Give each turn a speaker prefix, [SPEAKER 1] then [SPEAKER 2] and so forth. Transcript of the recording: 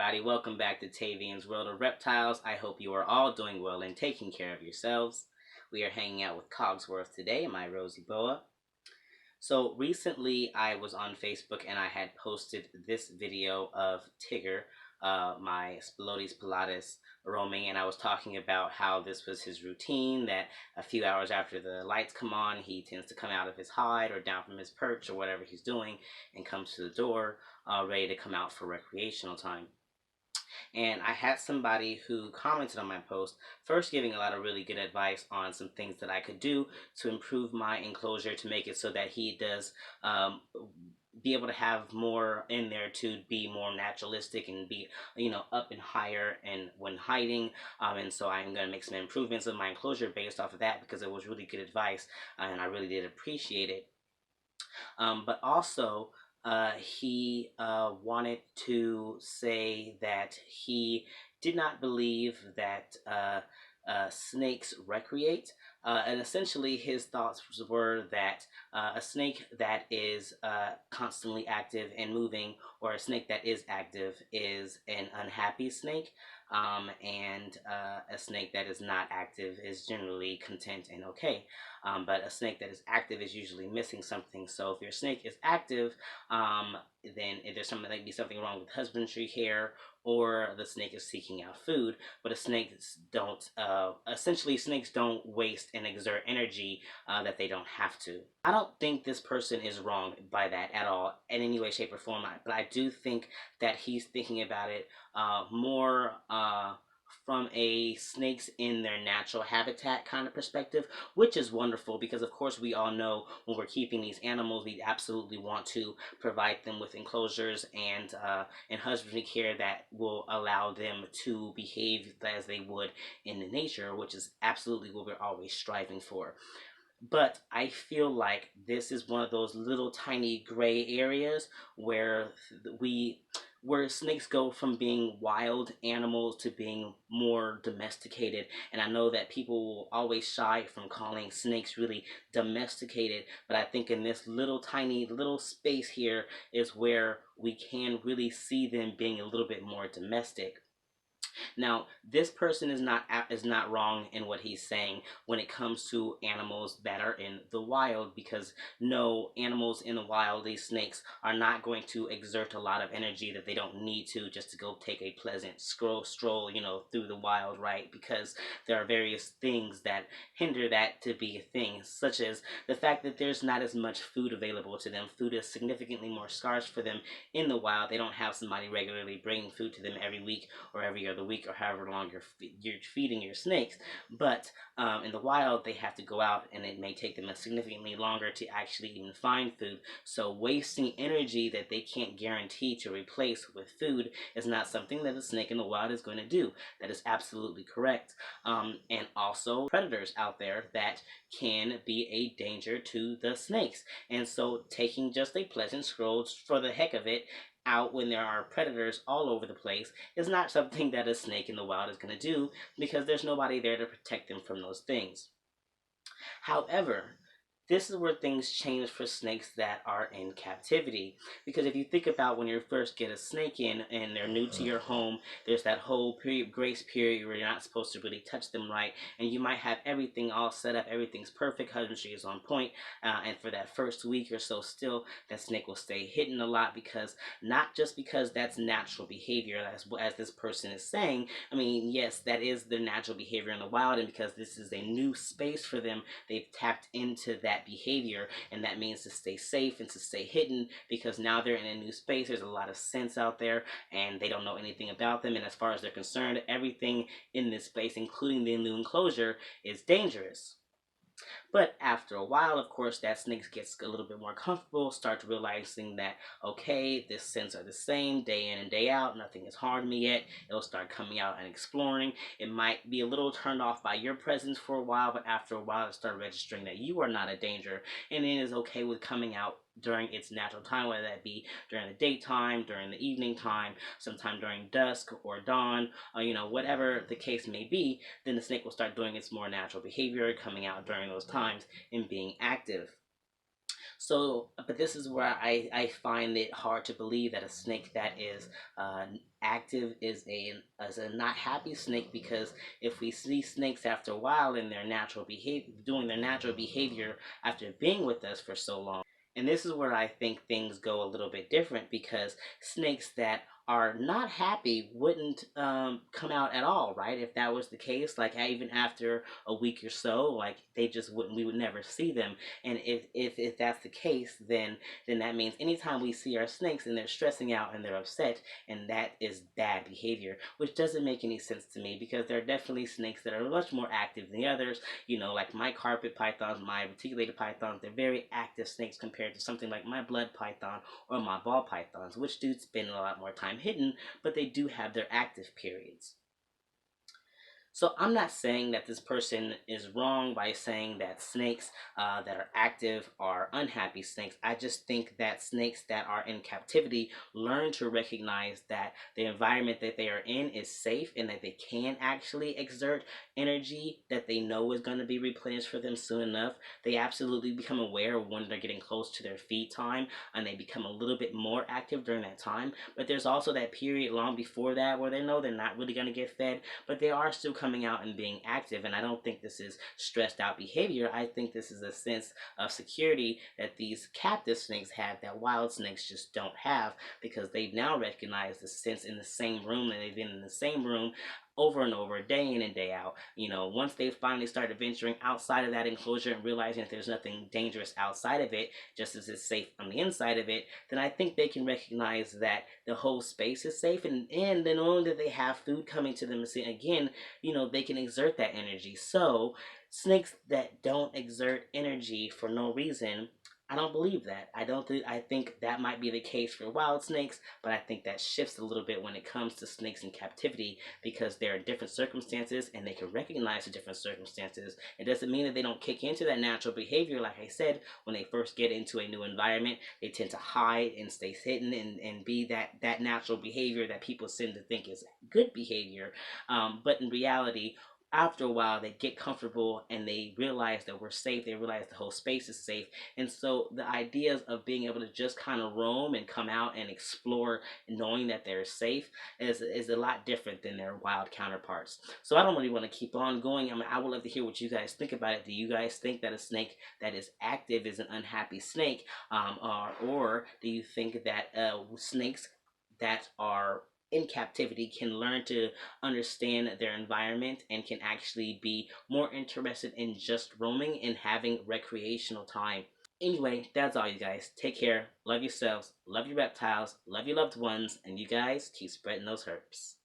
[SPEAKER 1] everybody. Welcome back to Tavian's World of Reptiles. I hope you are all doing well and taking care of yourselves. We are hanging out with Cogsworth today, my Rosie Boa. So recently I was on Facebook and I had posted this video of Tigger, my Spilotes pilatus roaming, and I was talking about how this was his routine, that a few hours after the lights come on, he tends to come out of his hide or down from his perch or whatever he's doing and comes to the door ready to come out for recreational time. And I had somebody who commented on my post, first giving a lot of really good advice on some things that I could do to improve my enclosure to make it so that he does be able to have more in there to be more naturalistic and be, up and higher and when hiding. And so I'm going to make some improvements in my enclosure based off of that because it was really good advice and I really did appreciate it. But also, he wanted to say that he did not believe that snakes recreate. And essentially, his thoughts were that a snake that is constantly active and moving, or a snake that is active, is an unhappy snake. And a snake that is not active is generally content and okay. But a snake that is active is usually missing something. So if your snake is active, then if there's something, like be something wrong with husbandry here, or the snake is seeking out food. But a snakes don't, essentially snakes don't waste and exert energy that they don't have to. I don't think this person is wrong by that at all in any way, shape, or form. But I do think that he's thinking about it more from a snakes in their natural habitat kind of perspective, which is wonderful because of course we all know when we're keeping these animals, we absolutely want to provide them with enclosures and husbandry care that will allow them to behave as they would in the nature, which is absolutely what we're always striving for. But I feel like this is one of those little tiny gray areas where we where snakes go from being wild animals to being more domesticated. And I know that people will always shy from calling snakes really domesticated, but I think in this little tiny little space here is where we can really see them being a little bit more domestic. Now, this person is not wrong in what he's saying when it comes to animals that are in the wild, because no, animals in the wild, these snakes, are not going to exert a lot of energy that they don't need to just to go take a pleasant stroll, through the wild, right? Because there are various things that hinder that to be a thing, such as the fact that there's not as much food available to them. Food is significantly more scarce for them in the wild. They don't have somebody regularly bringing food to them every week or every other week or however long you're feeding your snakes. But in the wild, they have to go out and it may take them significantly longer to actually even find food. So wasting energy that they can't guarantee to replace with food is not something that a snake in the wild is going to do. That is absolutely correct. And also predators out there that can be a danger to the snakes. And so taking just a pleasant stroll for the heck of it out when there are predators all over the place is not something that a snake in the wild is going to do because there's nobody there to protect them from those things. However, this is where things change for snakes that are in captivity. Because if you think about when you first get a snake in and they're new to your home, there's that whole grace period where you're not supposed to really touch them right. And you might have everything all set up, everything's perfect, husbandry is on point. And for that first week or so, still, that snake will stay hidden a lot because not just because that's natural behavior, as this person is saying. I mean, yes, that is their natural behavior in the wild, and because this is a new space for them, they've tapped into that behavior, and that means to stay safe and to stay hidden because now they're in a new space. There's a lot of scents out there and they don't know anything about them, and as far as they're concerned, everything in this space, including the new enclosure, is dangerous. But after a while, of course, that snake gets a little bit more comfortable, starts realizing that, okay, the scents are the same day in and day out, nothing has harmed me yet. It'll start coming out and exploring. It might be a little turned off by your presence for a while, but after a while, it'll start registering that you are not a danger, and then is okay with coming out during its natural time, whether that be during the daytime, during the evening time, sometime during dusk or dawn, whatever the case may be. Then the snake will start doing its more natural behavior, coming out during those times and being active. So, but this is where I find it hard to believe that a snake that is active is a not happy snake, because if we see snakes after a while in their natural behavior, doing their natural behavior after being with us for so long. And this is where I think things go a little bit different, because snakes that are not happy wouldn't come out at all, right? If that was the case, like even after a week or so, like they just wouldn't, we would never see them. And if that's the case, then that means anytime we see our snakes and they're stressing out and they're upset, and that is bad behavior, which doesn't make any sense to me, because there are definitely snakes that are much more active than the others. You know, like my carpet pythons, my reticulated pythons, they're very active snakes compared to something like my blood python or my ball pythons, which do spend a lot more time hidden, but they do have their active periods. So I'm not saying that this person is wrong by saying that snakes that are active are unhappy snakes. I just think that snakes that are in captivity learn to recognize that the environment that they are in is safe, and that they can actually exert energy that they know is going to be replenished for them soon enough. They absolutely become aware of when they're getting close to their feed time, and they become a little bit more active during that time. But there's also that period long before that where they know they're not really going to get fed, but they are still coming out and being active. And I don't think this is stressed out behavior. I think this is a sense of security that these captive snakes have that wild snakes just don't have, because they've now recognized the sense in the same room, and they've been in the same room over and over, day in and day out. You know, once they finally started venturing outside of that enclosure and realizing that there's nothing dangerous outside of it, just as it's safe on the inside of it, then I think they can recognize that the whole space is safe, and then only that they have food coming to them, and again, you know, they can exert that energy. So snakes that don't exert energy for no reason, I don't believe that. I think that might be the case for wild snakes, but I think that shifts a little bit when it comes to snakes in captivity, because there are different circumstances and they can recognize the different circumstances. It doesn't mean that they don't kick into that natural behavior. Like I said, when they first get into a new environment, they tend to hide and stay hidden, and be that natural behavior that people tend to think is good behavior. But in reality, after a while, they get comfortable and they realize that we're safe. They realize the whole space is safe. And so the ideas of being able to just kind of roam and come out and explore, knowing that they're safe, is a lot different than their wild counterparts. So I don't really want to keep on going. I mean, I would love to hear what you guys think about it. Do you guys think that a snake that is active is an unhappy snake? Or do you think that snakes that are in captivity can learn to understand their environment and can actually be more interested in just roaming and having recreational time? Anyway, that's all, you guys. Take care. Love yourselves. Love your reptiles. Love your loved ones. And you guys keep spreading those herbs.